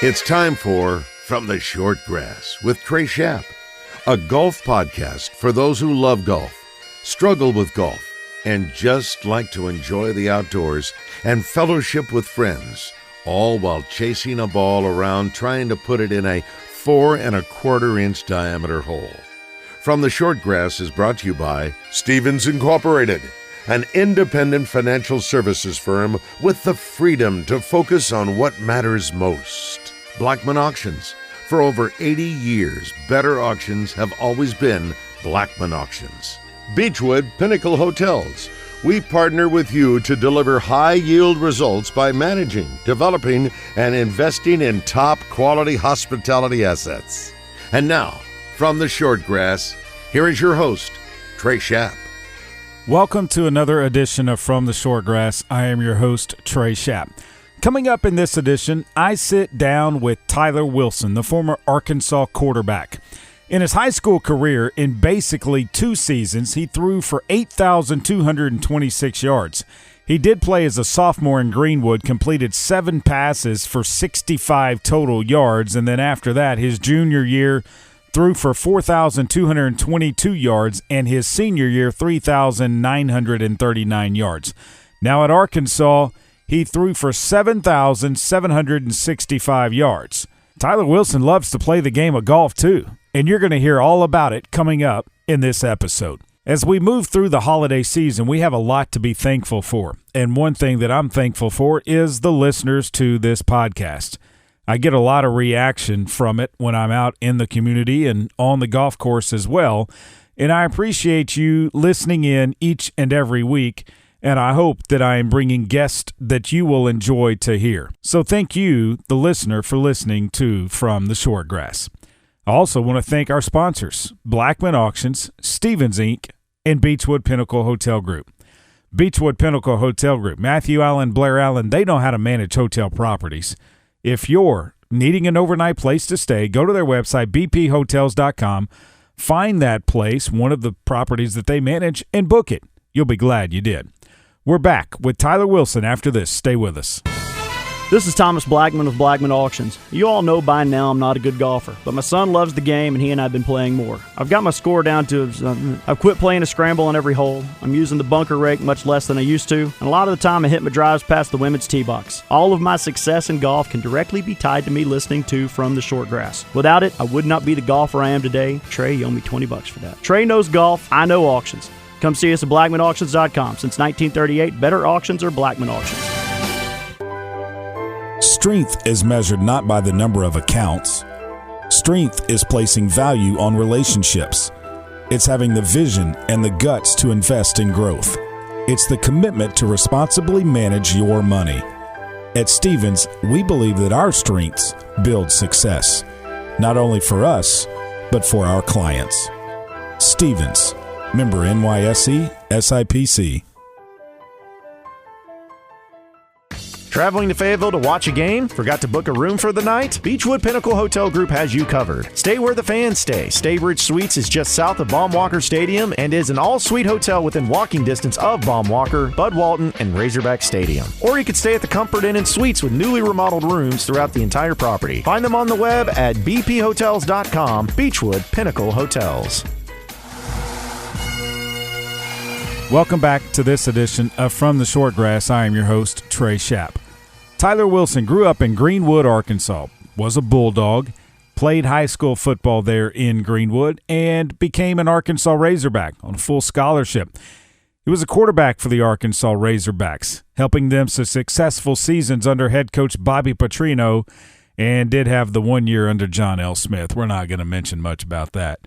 It's time for From the Short Grass with Trey, a golf podcast for those who love golf, struggle with golf, and just like to enjoy the outdoors and fellowship with friends, all while chasing a ball around trying to put it in a 4 1/4-inch diameter hole. From the Short Grass is brought to you by Stevens Incorporated, an independent financial services firm with the freedom to focus on what matters most. Blackman Auctions. For over 80 years, better auctions have always been Blackman Auctions. Beechwood Pinnacle Hotels. We partner with you to deliver high-yield results by managing, developing, and investing in top-quality hospitality assets. And now, from the Short Grass, here is your host, Trey. Welcome to another edition of From the Short Grass. I am your host, Trey. Coming up in this edition, I sit down with Tyler Wilson, the former Arkansas quarterback. In his high school career, in basically 2 seasons, he threw for 8,226 yards. He did play as a sophomore in Greenwood, completed 7 passes for 65 total yards, and then after that, his junior year, threw for 4,222 yards, and his senior year, 3,939 yards. Now at Arkansas, he threw for 7,765 yards. Tyler Wilson loves to play the game of golf too, and you're going to hear all about it coming up in this episode. As we move through the holiday season, we have a lot to be thankful for, and one thing that I'm thankful for is the listeners to this podcast. I get a lot of reaction from it when I'm out in the community and on the golf course as well, and I appreciate you listening in each and every week, and I hope that I am bringing guests that you will enjoy to hear. So thank you, the listener, for listening to From the Short Grass. I also want to thank our sponsors, Blackman Auctions, Stevens Inc., and Beechwood Pinnacle Hotel Group. Beechwood Pinnacle Hotel Group, Matthew Allen, Blair Allen, they know how to manage hotel properties. If you're needing an overnight place to stay, go to their website, bphotels.com, find that place, one of the properties that they manage, and book it. You'll be glad you did. We're back with Tyler Wilson after this. Stay with us. This is Thomas Blackman of Blackman Auctions. You all know by now I'm not a good golfer, but my son loves the game and he and I have been playing more. I've got my score down to, I've quit playing a scramble on every hole. I'm using the bunker rake much less than I used to, and a lot of the time I hit my drives past the women's tee box. All of my success in golf can directly be tied to me listening to From the Short Grass. Without it, I would not be the golfer I am today. Trey, you owe me $20 for that. Trey knows golf, I know auctions. Come see us at BlackmanAuctions.com. Since 1938, better auctions are Blackman Auctions. Strength is measured not by the number of accounts. Strength is placing value on relationships. It's having the vision and the guts to invest in growth. It's the commitment to responsibly manage your money. At Stevens, we believe that our strengths build success, not only for us, but for our clients. Stevens, member NYSE, SIPC. Traveling to Fayetteville to watch a game? Forgot to book a room for the night? Beechwood Pinnacle Hotel Group has you covered. Stay where the fans stay. Staybridge Suites is just south of Baum-Walker Stadium and is an all-suite hotel within walking distance of Baum-Walker, Bud Walton, and Razorback Stadium. Or you could stay at the Comfort Inn and Suites with newly remodeled rooms throughout the entire property. Find them on the web at bphotels.com. Beechwood Pinnacle Hotels. Welcome back to this edition of From the Short Grass. I am your host, Trey. Tyler Wilson grew up in Greenwood, Arkansas, was a Bulldog, played high school football there in Greenwood, and became an Arkansas Razorback on a full scholarship. He was a quarterback for the Arkansas Razorbacks, helping them to successful seasons under head coach Bobby Petrino, and did have the 1 year under John L. Smith. We're not going to mention much about that.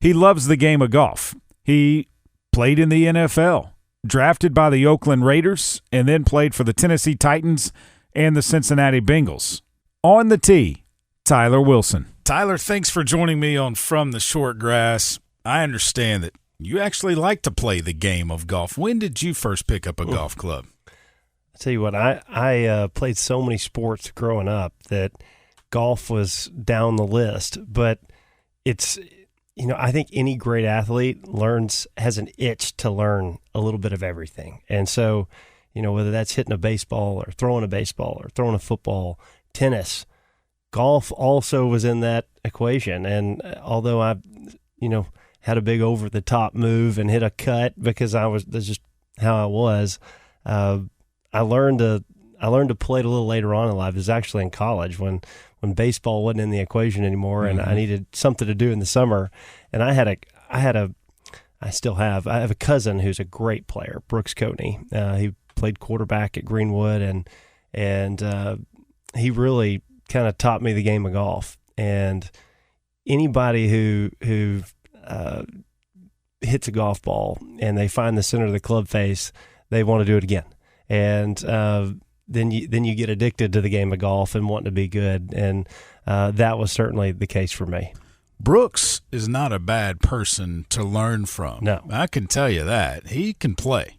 He loves the game of golf. He played in the NFL, drafted by the Oakland Raiders, and then played for the Tennessee Titans and the Cincinnati Bengals. On the tee, Tyler Wilson. Tyler, thanks for joining me on From the Short Grass. I understand that you actually like to play the game of golf. When did you first pick up a golf club? I tell you what, I played so many sports growing up that golf was down the list. But it's, I think any great athlete has an itch to learn a little bit of everything. And so, whether that's hitting a baseball or throwing a football, tennis, golf also was in that equation. And although I, had a big over the top move and hit a cut because that's just how I was, I learned to play it a little later on in life. It was actually in college when baseball wasn't in the equation anymore, and I needed something to do in the summer. And I have a cousin who's a great player, Brooks Coatney. He played quarterback at Greenwood, and he really kind of taught me the game of golf. And anybody who hits a golf ball and they find the center of the club face, they want to do it again. And then you get addicted to the game of golf and wanting to be good. And that was certainly the case for me. Brooks is not a bad person to learn from. No. I can tell you that. He can play.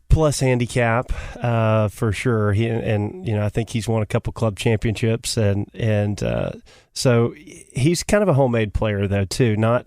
Plus handicap, for sure. I think he's won a couple club championships, and so he's kind of a homemade player though too. Not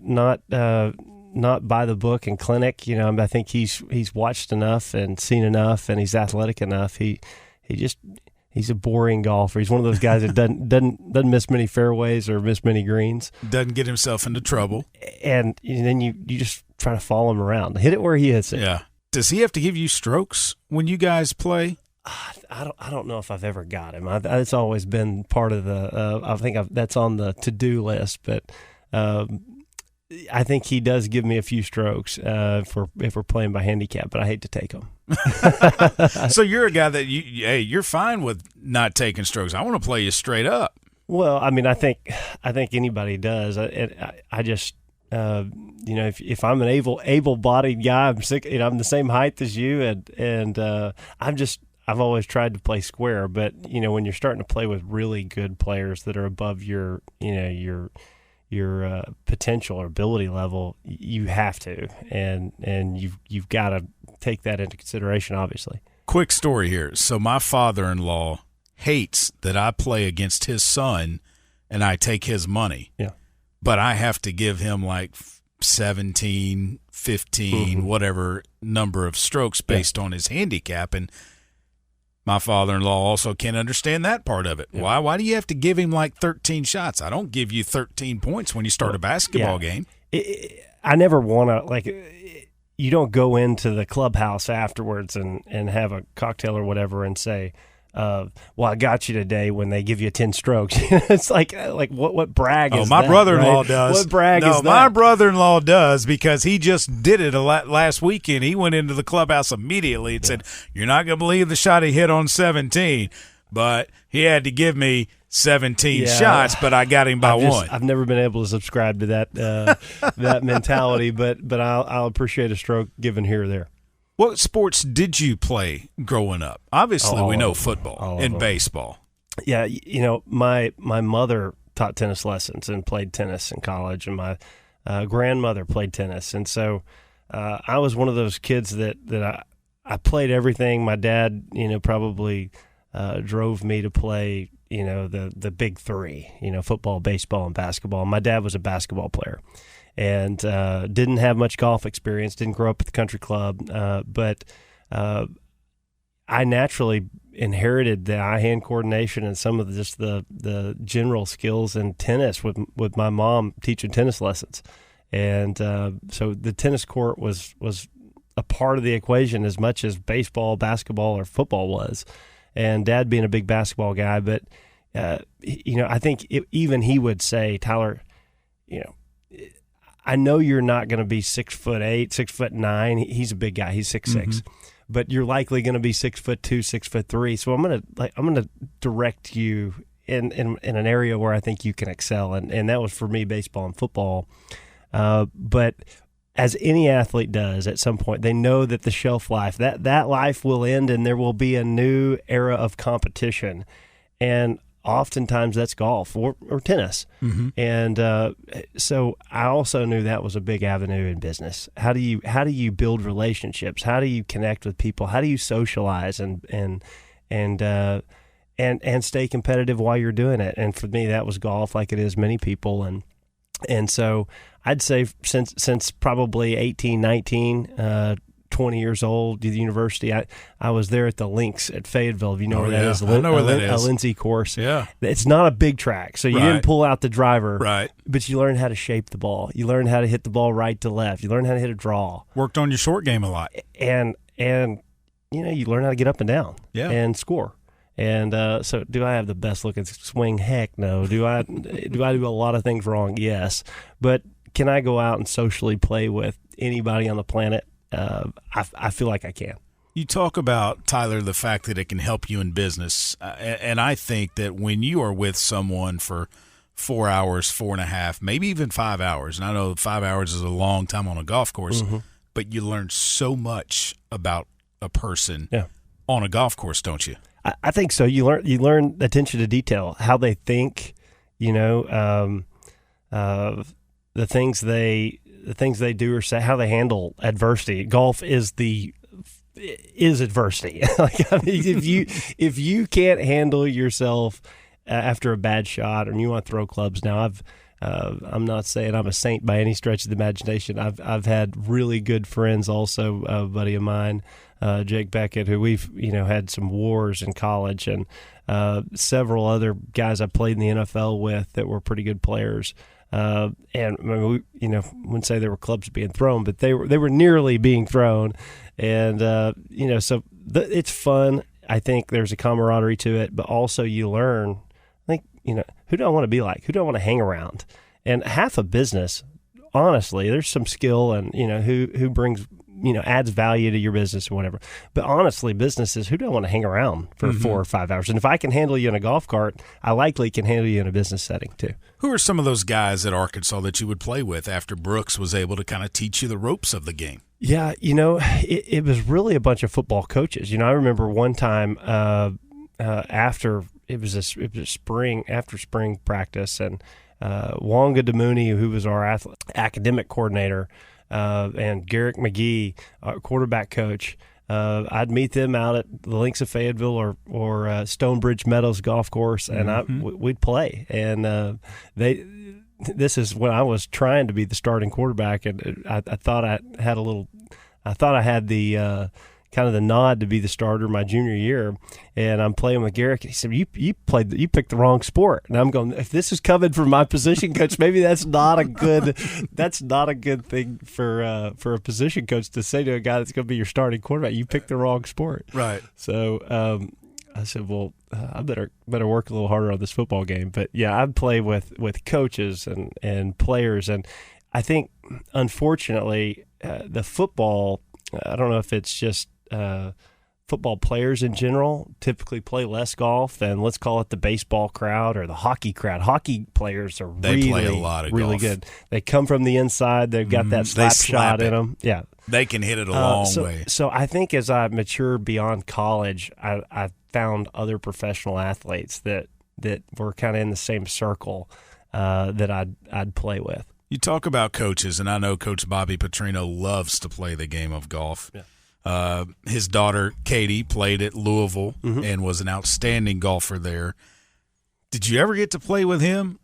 by the book and clinic. I think he's watched enough and seen enough, and he's athletic enough. He's a boring golfer. He's one of those guys that doesn't miss many fairways or miss many greens. Doesn't get himself into trouble. And then you just try to follow him around, hit it where he hits it. Yeah. Does he have to give you strokes when you guys play? I don't know if I've ever got him. It's always been part of the. I think that's on the to-do list, but I think he does give me a few strokes if we're playing by handicap. But I hate to take them. So you're a guy that you're fine with not taking strokes. I want to play you straight up. Well, I mean, I think anybody does. I just. If I'm an able-bodied guy, I'm the same height as you, and I've always tried to play square. But when you're starting to play with really good players that are above your potential or ability level, you have to, and you've got to take that into consideration, obviously. Quick story here. So my father-in-law hates that I play against his son, and I take his money. Yeah. But I have to give him like 17, 15, whatever number of strokes based on his handicap. And my father-in-law also can't understand that part of it. Yeah. Why do you have to give him like 13 shots? I don't give you 13 points when you start a basketball game. I never want to, you don't go into the clubhouse afterwards and have a cocktail or whatever and say, well, I got you today when they give you 10 strokes. It's like what brag is that? Oh, my brother-in-law right? does. What brag is that? No, my brother-in-law does because he just did it last weekend. He went into the clubhouse immediately and said, you're not going to believe the shot he hit on 17, but he had to give me 17 shots, but I got him by one. I've never been able to subscribe to that that mentality, but I'll appreciate a stroke given here or there. What sports did you play growing up? Obviously, we know football and baseball. Yeah, my mother taught tennis lessons and played tennis in college, and my grandmother played tennis. And so I was one of those kids that I played everything. My dad, probably drove me to play, the big three, football, baseball, and basketball. My dad was a basketball player. And didn't have much golf experience, didn't grow up at the country club, but I naturally inherited the eye-hand coordination and some of the general skills in tennis with my mom teaching tennis lessons. And so the tennis court was a part of the equation as much as baseball, basketball, or football was. And Dad being a big basketball guy, but, I think even he would say, Tyler, I know you're not going to be 6'8", 6'9". He's a big guy. He's 6'6", but you're likely going to be 6'2", 6'3". So I'm going to direct you in an area where I think you can excel, and that was for me baseball and football. But as any athlete does, at some point they know that the shelf life that life will end, and there will be a new era of competition, and oftentimes that's golf or tennis. And so I also knew that was a big avenue in business. How do you build relationships? How do you connect with people? How do you socialize and stay competitive while you're doing it? And for me, that was golf, like it is many people. And so I'd say since probably 18, 19, 20 years old, to the university. I was there at the Links at Fayetteville. If you know where that is. I know where that is. A Lindsay course. Yeah. It's not a big track, so you didn't pull out the driver. Right. But you learn how to shape the ball. You learn how to hit the ball right to left. You learn how to hit a draw. Worked on your short game a lot. And you learn how to get up and down and score. And so do I have the best looking swing? Heck no. Do I do a lot of things wrong? Yes. But can I go out and socially play with anybody on the planet? I feel like I can. You talk about, Tyler, the fact that it can help you in business. And I think that when you are with someone for 4 hours, 4.5, maybe even 5 hours, and I know 5 hours is a long time on a golf course, but you learn so much about a person on a golf course, don't you? I think so. You learn attention to detail, how they think, the things they do or say, how they handle adversity. Golf is adversity. Like, I mean, if you can't handle yourself after a bad shot, or you want to throw clubs. Now, I'm not saying I'm a saint by any stretch of the imagination. I've had really good friends, also a buddy of mine, Jake Beckett, who we've had some wars in college, and several other guys I played in the NFL with that were pretty good players. And I mean, wouldn't say there were clubs being thrown, but they were nearly being thrown, and so it's fun. I think there's a camaraderie to it, but also you learn. I think who do I want to be like? Who do I want to hang around? And half a business, honestly, there's some skill and who brings adds value to your business or whatever. But honestly, businesses, who do I want to hang around for 4 or 5 hours? And if I can handle you in a golf cart, I likely can handle you in a business setting too. Who are some of those guys at Arkansas that you would play with after Brooks was able to kind of teach you the ropes of the game? Yeah, it was really a bunch of football coaches. I remember one time after it was spring practice, and Wonga Demooney, who was our academic coordinator, and Garrick McGee, our quarterback coach, I'd meet them out at the Links of Fayetteville or Stonebridge Meadows golf course, and we'd play. And this is when I was trying to be the starting quarterback, and I thought I had the kind of the nod to be the starter my junior year, and I'm playing with Garrick. He said, "You picked the wrong sport." And I'm going, if this is coming from my position coach, maybe that's not a good thing for a position coach to say to a guy that's going to be your starting quarterback. You picked the wrong sport, right? So I said, well, I better work a little harder on this football game. But yeah, I'd play with coaches and players, and I think unfortunately the football. I don't know if it's just football players in general typically play less golf than, let's call it, the baseball crowd or the hockey crowd. Hockey players are play a lot of really golf. Good. They come from the inside. They've got that slap shot in them. Yeah, they can hit it a long way. So I think as I matured beyond college, I found other professional athletes that were kind of in the same circle that I'd play with. You talk about coaches, and I know Coach Bobby Petrino loves to play the game of golf. Yeah. His daughter, Katie, played at Louisville and was an outstanding golfer there. Did you ever get to play with him?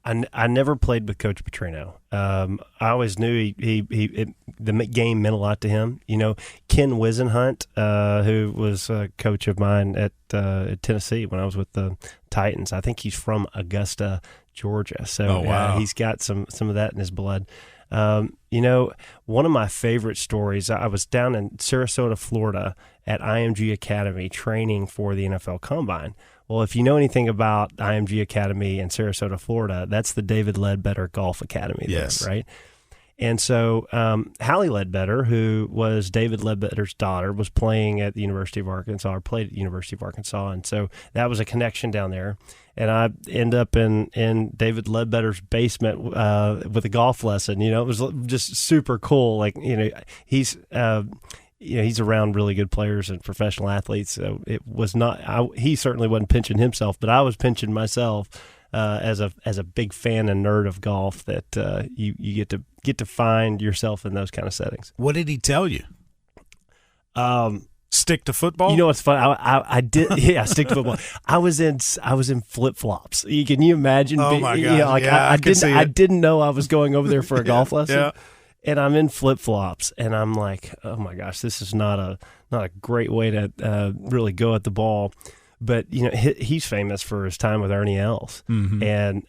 I never played with Coach Petrino. I always knew the game meant a lot to him. Ken Wisenhunt, who was a coach of mine at Tennessee when I was with the Titans. I think he's from Augusta, Georgia. So wow. He's got some of that in his blood. One of my favorite stories, I was down in Sarasota, Florida at IMG Academy training for the NFL Combine. Well, if you know anything about IMG Academy in Sarasota, Florida, that's the David Ledbetter Golf Academy there, yes. Right? And so Hallie Ledbetter, who was David Ledbetter's daughter, was playing at the University of Arkansas, or played at the University of Arkansas, and so that was a connection down there. And I end up in David Ledbetter's basement with a golf lesson. It was just super cool. Like, he's around really good players and professional athletes. So it was not. He certainly wasn't pinching himself, but I was pinching myself as a big fan and nerd of golf. That you get to find yourself in those kind of settings. What did he tell you? Stick to football. What's fun? I did. Yeah, stick to football. I was in flip flops. Can you imagine? Oh my God! I didn't know I was going over there for a golf lesson. Yeah. and I'm in flip flops, and I'm like, oh my gosh, this is not a great way to really go at the ball. But he's famous for his time with Ernie Els, and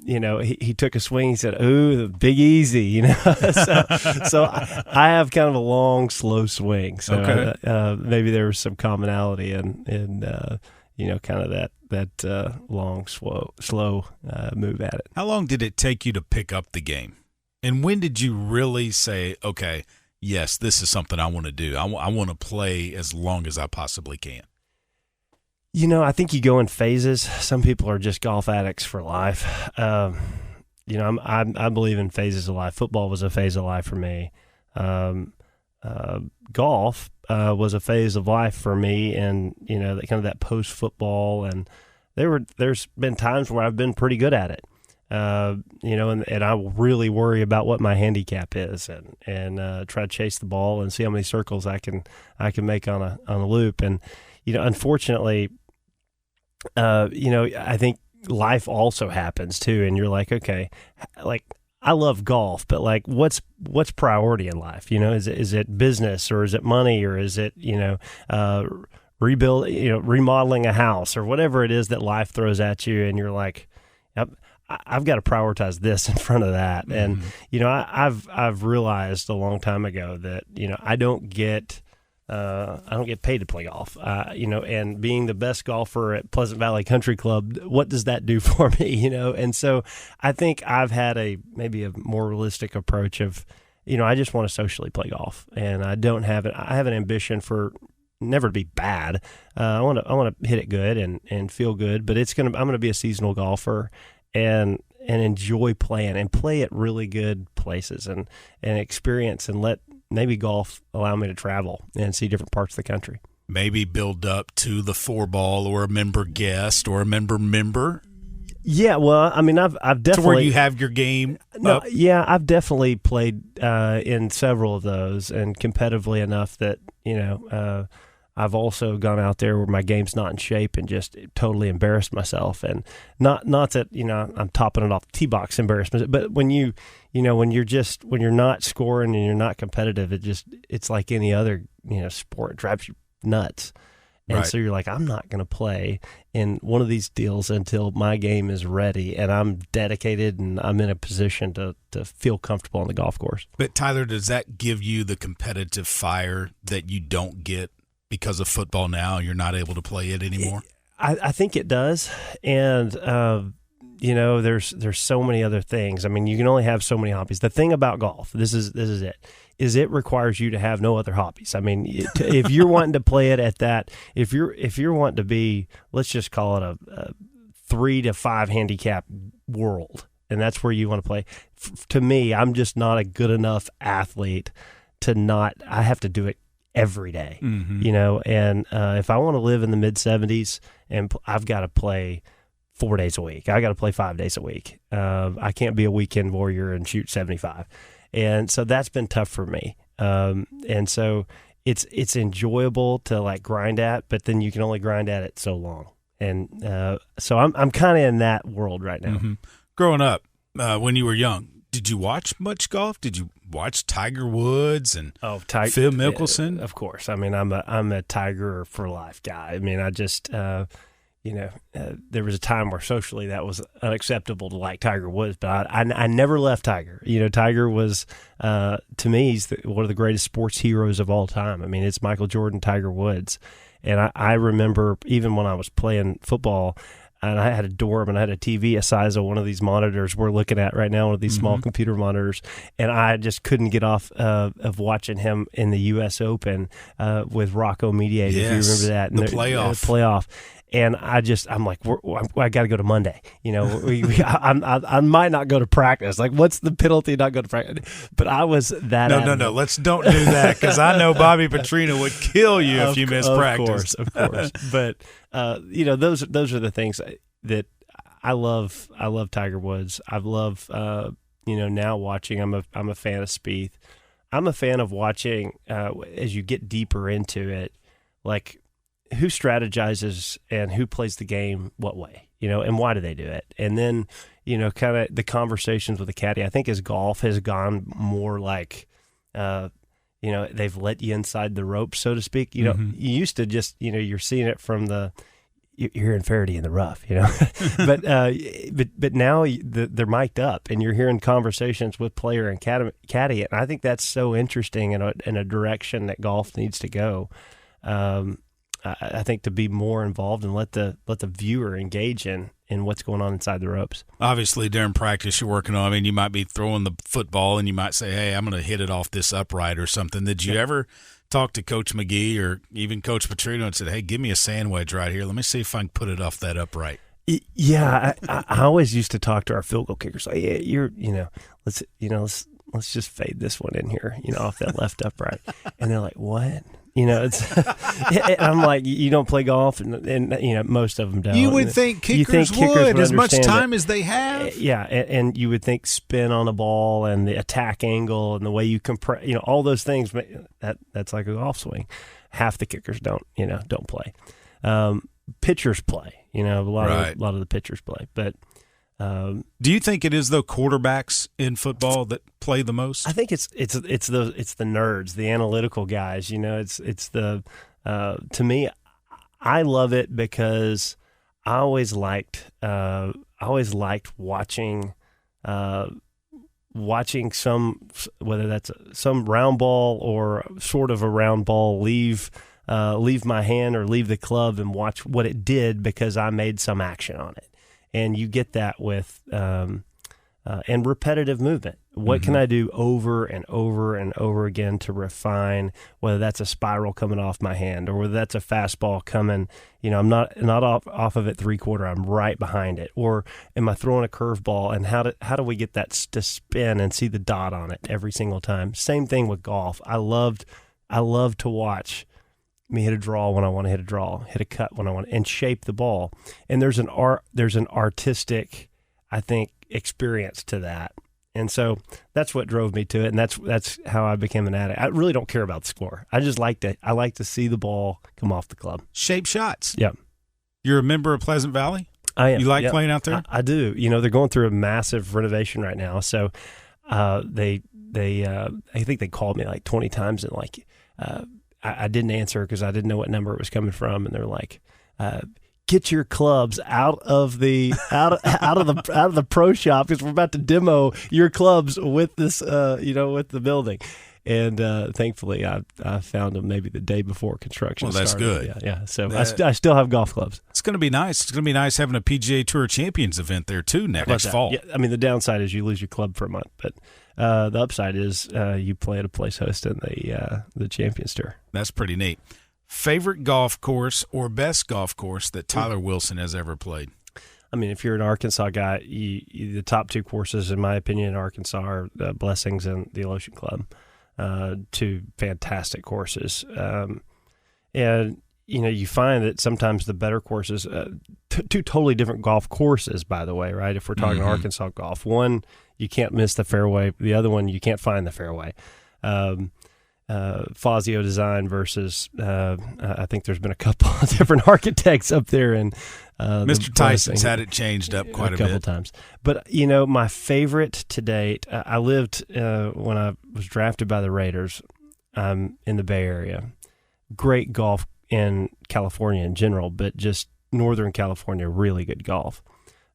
he took a swing. He said, "Ooh, the Big Easy," So I have kind of a long, slow swing. So maybe there was some commonality in kind of that long, slow move at it. How long did it take you to pick up the game, and when did you really say, "Okay, yes, this is something I want to do. I want to play as long as I possibly can"? I think you go in phases. Some people are just golf addicts for life. I believe in phases of life. Football was a phase of life for me. Golf was a phase of life for me, and that kind of that post football. And there's been times where I've been pretty good at it. And I really worry about what my handicap is, and try to chase the ball and see how many circles I can make on a loop. And unfortunately, I think life also happens too, and you're like, okay, like I love golf, but like what's priority in life? Is it business, or is it money, or is it remodeling a house, or whatever it is that life throws at you, and you're like, yep, I've got to prioritize this in front of that. And I've realized a long time ago that I don't get paid to play golf, and being the best golfer at Pleasant Valley Country Club, what does that do for me, And so I think I've had maybe a more realistic approach of, I just want to socially play golf, and I have an ambition for never to be bad. I want to hit it good and feel good, but I'm going to be a seasonal golfer and enjoy playing and play at really good places and experience, and let maybe golf allow me to travel and see different parts of the country. Maybe build up to the 4-ball or a member guest or a member. Yeah, well, I mean, I've definitely to where you have your game. No, yeah, I've definitely played in several of those, and competitively enough that I've also gone out there where my game's not in shape and just totally embarrassed myself. And not that I'm topping it off the tee box embarrassment, but when you're not scoring and you're not competitive, it's like any other sport. It drives you nuts. And right. So you're like, I'm not going to play in one of these deals until my game is ready and I'm dedicated and I'm in a position to feel comfortable on the golf course. But Tyler, does that give you the competitive fire that you don't get because of football now? You're not able to play it anymore? I think it does. And, there's so many other things. I mean, you can only have so many hobbies. The thing about golf, this is it requires you to have no other hobbies. I mean, if you're wanting to play it at that, if you're wanting to be, let's just call it a 3 to 5 handicap world, and that's where you want to play. To me, I'm just not a good enough athlete I have to do it every day, and if I want to live in the mid 70s, and I've got to play 4 days a week, I got to play 5 days a week. I can't be a weekend warrior and shoot 75. And so that's been tough for me. And so it's enjoyable to like grind at, but then you can only grind at it so long. And so I'm kind of in that world right now. Mm-hmm. Growing up, when you were young, did you watch much golf? Did you watch Tiger Woods and Phil Mickelson? Of course. I mean, I'm a Tiger for life guy. I mean, I just there was a time where socially that was unacceptable to like Tiger Woods, but I never left Tiger. Tiger was, to me, he's one of the greatest sports heroes of all time. I mean, it's Michael Jordan, Tiger Woods. And I remember even when I was playing football, and I had a dorm and I had a TV the size of one of these monitors we're looking at right now, one of these small computer monitors, and I just couldn't get off of watching him in the U.S. Open with Rocco Mediate, if you remember that. And the playoff. And I'm like, I got to go to Monday. I might not go to practice. Like, what's the penalty not go to practice? But I was that. No. Let's don't do that, because I know Bobby Petrino would kill you if you miss practice. Of course. But those are the things that I love. I love Tiger Woods. I love now watching. I'm a fan of Spieth. I'm a fan of watching as you get deeper into it, like, who strategizes and who plays the game what way, and why do they do it? And then, kind of the conversations with the caddy. I think as golf has gone more like, they've let you inside the ropes, so to speak. You used to just, you're seeing it from you're hearing Faraday in the rough, but now they're mic'd up and you're hearing conversations with player and caddy. And I think that's so interesting in a direction that golf needs to go. I think to be more involved and let the viewer engage in what's going on inside the ropes. Obviously, during practice, you're working on. I mean, you might be throwing the football, and you might say, "Hey, I'm going to hit it off this upright or something." Did you ever talk to Coach McGee or even Coach Petrino and said, "Hey, give me a sand wedge right here. Let me see if I can put it off that upright"? Yeah, I always used to talk to our field goal kickers. Like, yeah, let's just fade this one in here, off that left upright. And they're like, "What?" It's. I'm like, you don't play golf, and most of them don't. You would think kickers would as much time as they have. Yeah, and you would think spin on a ball and the attack angle and the way you compress, all those things. That's like a golf swing. Half the kickers don't play. Pitchers play. A lot of the pitchers play, but. Do you think it is the quarterbacks in football that play the most? I think it's the nerds, the analytical guys. It's the to me, I love it because I always liked watching some, whether that's some round ball or sort of a round ball leave my hand or leave the club and watch what it did because I made some action on it. And you get that with and repetitive movement. What can I do over and over and over again to refine, whether that's a spiral coming off my hand or whether that's a fastball coming, I'm not off of it 3/4, I'm right behind it. Or am I throwing a curveball, and how do we get that to spin and see the dot on it every single time? Same thing with golf. I love to watch me hit a draw when I want to hit a draw, hit a cut when I want, and shape the ball. And there's an artistic, I think, experience to that. And so that's what drove me to it, and that's how I became an addict. I really don't care about the score. I like to see the ball come off the club. Shape shots. Yeah. You're a member of Pleasant Valley? I am. You like playing out there? I do. They're going through a massive renovation right now. So I think they called me like 20 times and I didn't answer because I didn't know what number it was coming from, and they're like, "Get your clubs out of the pro shop because we're about to demo your clubs with this, with the building." And thankfully, I found them maybe the day before construction started. Well, that's good. Yeah. So I still have golf clubs. It's going to be nice. It's going to be nice having a PGA Tour Champions event there too next fall. Yeah, I mean, the downside is you lose your club for a month, but the upside is you play at a place hosting the Champions Tour. That's pretty neat. Favorite golf course or best golf course that Tyler Wilson has ever played? I mean, if you're an Arkansas guy, the top two courses, in my opinion, in Arkansas are Blessings and the Alotian Club. Two fantastic courses. And, you find that sometimes the better courses, two totally different golf courses, by the way, right? If we're talking Arkansas golf, one, you can't miss the fairway. The other one, you can't find the fairway. Fazio design versus, I think there's been a couple of different architects up there. And Mr. Tyson's had it changed up quite a couple times. But, my favorite to date, I lived when I was drafted by the Raiders in the Bay Area. Great golf in California in general, but just Northern California, really good golf.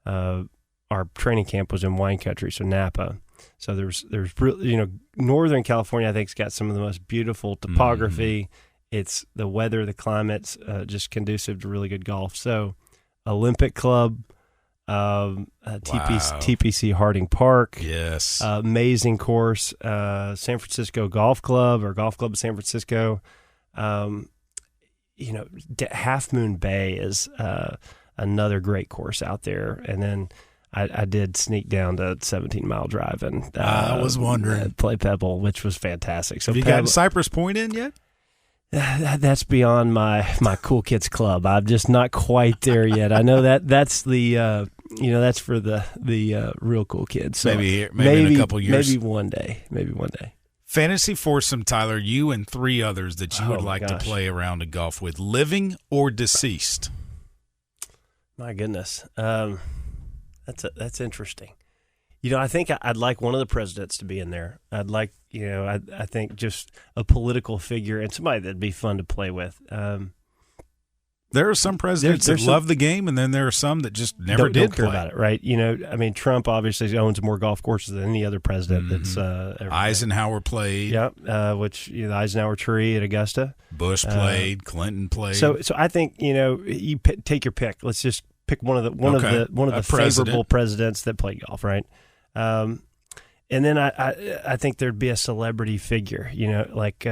Our training camp was in wine country, so Napa. So there's Northern California, I think, has got some of the most beautiful topography. It's the weather, the climate's just conducive to really good golf. So Olympic Club, TPC Harding Park. Yes. Amazing course. San Francisco Golf Club or Golf Club of San Francisco. Half Moon Bay is another great course out there. And then I did sneak down to 17 Mile Drive and I was wondering, play Pebble, which was fantastic. So have you gotten Cypress Point in yet? That's beyond my cool kids club. I'm just not quite there yet. I know that's the that's for the real cool kids. So maybe in a couple years. Maybe one day. Fantasy foursome, Tyler, you and three others that you would like to play a round of golf with, living or deceased. My goodness. That's interesting. I think I'd like one of the presidents to be in there. I'd like, I think just a political figure and somebody that'd be fun to play with. There are some presidents that love the game, and then there are some that just never don't care play about it, right? Trump obviously owns more golf courses than any other president that's ever Eisenhower played. Yep, which the Eisenhower tree at Augusta. Bush played, Clinton played. So I think you take your pick. Let's just pick one of the favorable presidents that play golf, right? And then I think there'd be a celebrity figure, like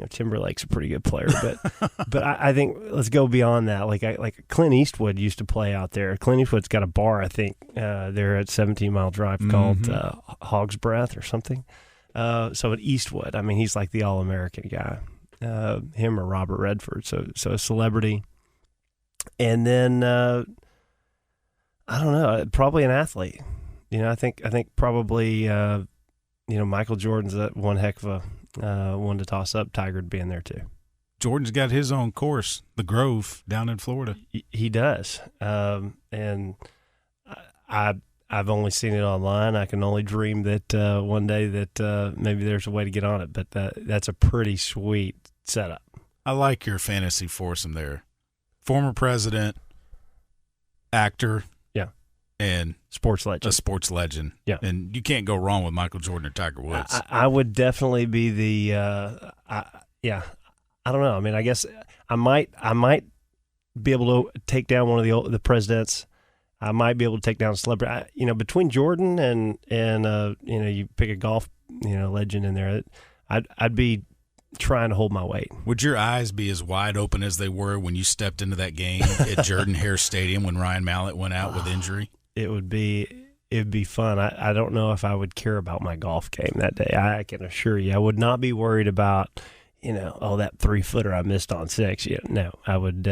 Timberlake's a pretty good player, but I think let's go beyond that. Like Clint Eastwood used to play out there. Clint Eastwood's got a bar, I think, there at 17 Mile Drive called Hog's Breath or something. So at Eastwood, he's like the all-American guy, him or Robert Redford. So a celebrity, and then I don't know, probably an athlete. I think probably Michael Jordan's one heck of a one to toss up. Tiger'd be in there too. Jordan's got his own course, the Grove down in Florida. He does, and I've only seen it online. I can only dream that one day that maybe there's a way to get on it. But that's a pretty sweet setup. I like your fantasy foursome there. Former president, actor, and sports legend. A sports legend. Yeah. And you can't go wrong with Michael Jordan or Tiger Woods. I would definitely be the I don't know. I guess I might be able to take down one of the presidents. I might be able to take down a celebrity. Between Jordan and you pick a golf legend in there, I'd be trying to hold my weight. Would your eyes be as wide open as they were when you stepped into that game at Jordan-Hare Stadium when Ryan Mallett went out with injury? It'd be fun. I don't know if I would care about my golf game that day. I can assure you, I would not be worried about, that 3-footer I missed on 6. No, I would.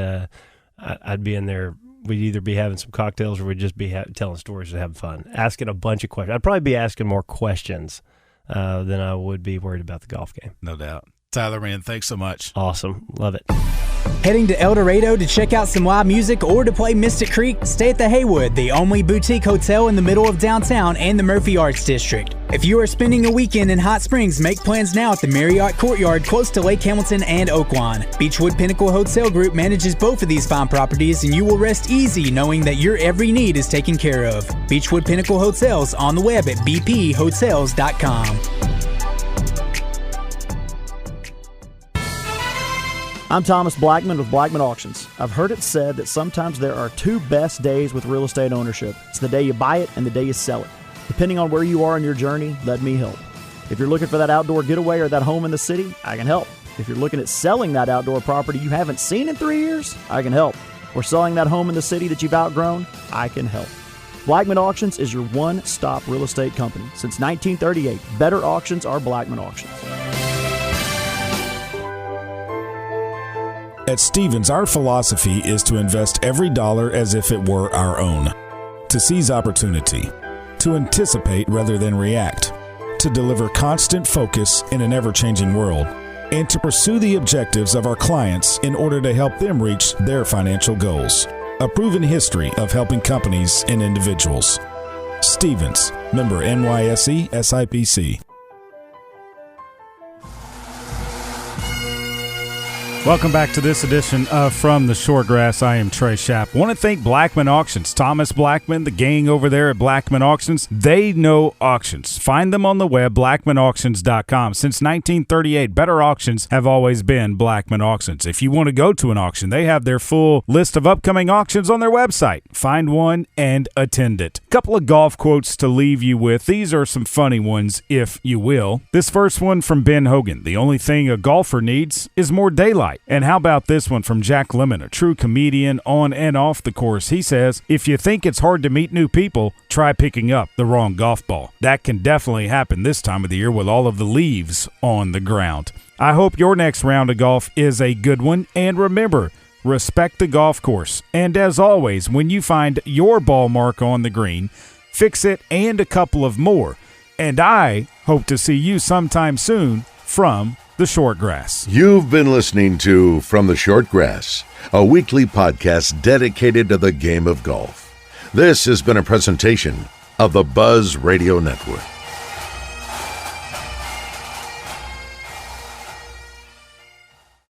I'd be in there. We'd either be having some cocktails or we'd just be telling stories and having fun, asking a bunch of questions. I'd probably be asking more questions than I would be worried about the golf game. No doubt. Tyler, man, thanks so much. Awesome. Love it. Heading to El Dorado to check out some live music or to play Mystic Creek? Stay at the Haywood, the only boutique hotel in the middle of downtown and the Murphy Arts District. If you are spending a weekend in Hot Springs, make plans now at the Marriott Courtyard close to Lake Hamilton and Oaklawn. Beachwood Pinnacle Hotel Group manages both of these fine properties, and you will rest easy knowing that your every need is taken care of. Beachwood Pinnacle Hotels on the web at bphotels.com. I'm Thomas Blackman with Blackman Auctions. I've heard it said that sometimes there are two best days with real estate ownership. It's the day you buy it and the day you sell it. Depending on where you are in your journey, let me help. If you're looking for that outdoor getaway or that home in the city, I can help. If you're looking at selling that outdoor property you haven't seen in 3 years, I can help. Or selling that home in the city that you've outgrown, I can help. Blackman Auctions is your one-stop real estate company. Since 1938, better auctions are Blackman Auctions. At Stevens, our philosophy is to invest every dollar as if it were our own, to seize opportunity, to anticipate rather than react, to deliver constant focus in an ever-changing world, and to pursue the objectives of our clients in order to help them reach their financial goals. A proven history of helping companies and individuals. Stevens, member NYSE, SIPC. Welcome back to this edition of From the Shortgrass. I am Trey Schapp. Want to thank Blackman Auctions. Thomas Blackman, the gang over there at Blackman Auctions, they know auctions. Find them on the web, blackmanauctions.com. Since 1938, better auctions have always been Blackman Auctions. If you want to go to an auction, they have their full list of upcoming auctions on their website. Find one and attend it. A couple of golf quotes to leave you with. These are some funny ones, if you will. This first one from Ben Hogan. The only thing a golfer needs is more daylight. And how about this one from Jack Lemmon, a true comedian on and off the course. He says, if you think it's hard to meet new people, try picking up the wrong golf ball. That can definitely happen this time of the year with all of the leaves on the ground. I hope your next round of golf is a good one. And remember, respect the golf course. And as always, when you find your ball mark on the green, fix it and a couple of more. And I hope to see you sometime soon from the Shortgrass. You've been listening to From the Shortgrass, a weekly podcast dedicated to the game of golf. This has been a presentation of the Buzz Radio Network.